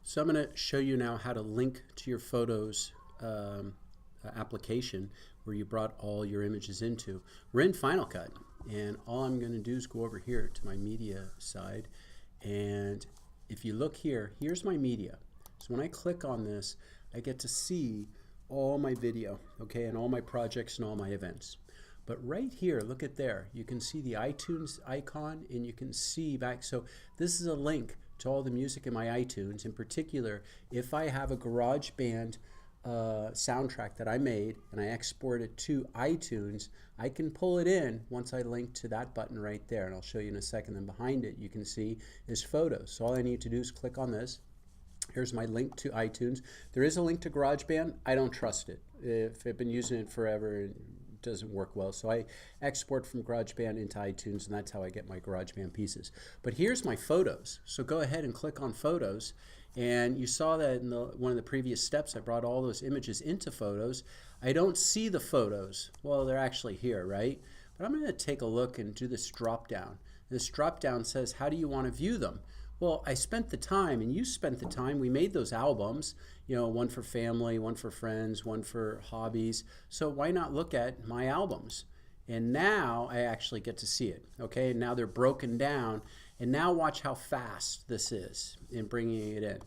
So I'm going to show you now how to link to your Photos application where you brought all your images into. We're in Final Cut, and all I'm going to do is go over here to my media side, and if you look here, here's my media. So when I click on this, I get to see all my video, okay, and all my projects and all my events. But right here, look at there, you can see the iTunes icon, and you can see back. So this is a link to all the music in my iTunes. In particular, if I have a GarageBand soundtrack that I made and I export it to iTunes, I can pull it in once I link to that button right there, and I'll show you in a second. Then behind it, you can see is Photos. So all I need to do is click on this. Here's my link to iTunes. There is a link to GarageBand. I don't trust it. If I've been using it forever, it doesn't work well. So I export from GarageBand into iTunes, and that's how I get my GarageBand pieces. But here's my photos. So go ahead and click on Photos. And you saw that in one of the previous steps, I brought all those images into Photos. I don't see the photos. Well, they're actually here, right? But I'm going to take a look and do this drop down. This drop down says, how do you want to view them? Well, I spent the time, and you spent the time. We made those albums, you know, one for family, one for friends, one for hobbies. So why not look at my albums? And now I actually get to see it, okay? And now they're broken down. And now watch how fast this is in bringing it in.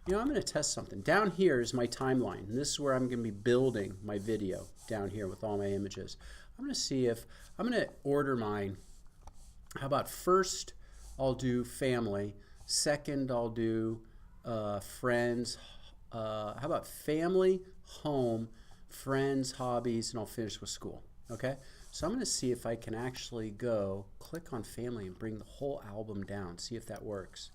You know, I'm going to test something. Down here is my timeline. And this is where I'm going to be building my video down here with all my images. I'm going to see if, I'm going to order mine. How about first I'll do family. Second, I'll do friends. How about family, home, friends, hobbies, and I'll finish with school. Okay? So I'm going to see if I can actually go click on family and bring the whole album down. See if that works.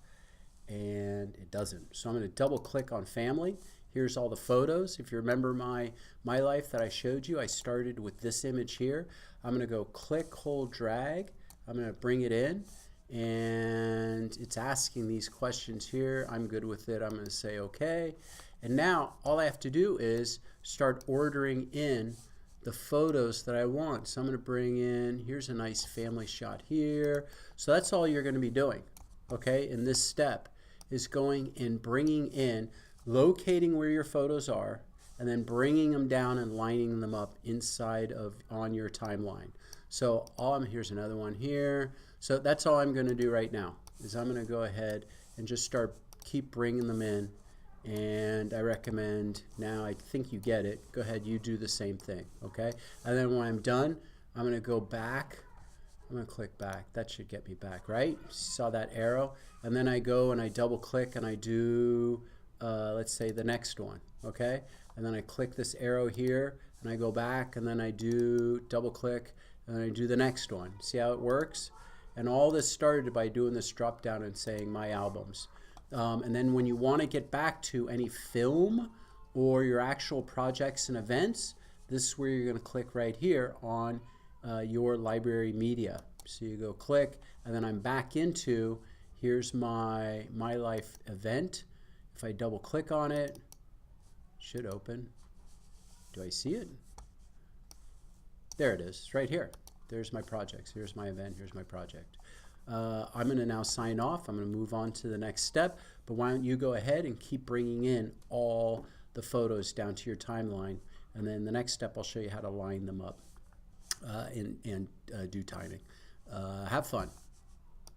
And it doesn't. So I'm going to double click on family. Here's all the photos. If you remember my life that I showed you, I started with this image here. I'm going to go click, hold, drag. I'm going to bring it in. And it's asking these questions here. I'm good with it. I'm going to say okay. And now all I have to do is start ordering in the photos that I want. So I'm going to bring in, here's a nice family shot here. So that's all you're going to be doing, okay, in this step is going and bringing in, locating where your photos are, and then bringing them down and lining them up inside of on your timeline. So here's another one here. So that's all I'm going to do right now is I'm going to go ahead and just keep bringing them in. And I recommend, now I think you get it, go ahead, you do the same thing, okay? And then when I'm done, I'm going to go back. I'm going to click back. That should get me back, right? Saw that arrow? And then I go and I double click and I do, let's say the next one, okay? And then I click this arrow here and I go back and then I do double click and then I do the next one. See how it works? And all this started by doing this drop down and saying my albums. And then when you want to get back to any film or your actual projects and events, this is where you're going to click right here on your library media. So you go click, and then I'm back into, here's my life event. If I double click on it, should open. Do I see it? There it is, it's right here. There's my projects. Here's my event. Here's my project. I'm going to now sign off. I'm going to move on to the next step. But why don't you go ahead and keep bringing in all the photos down to your timeline. And then the next step, I'll show you how to line them up and do timing. Have fun.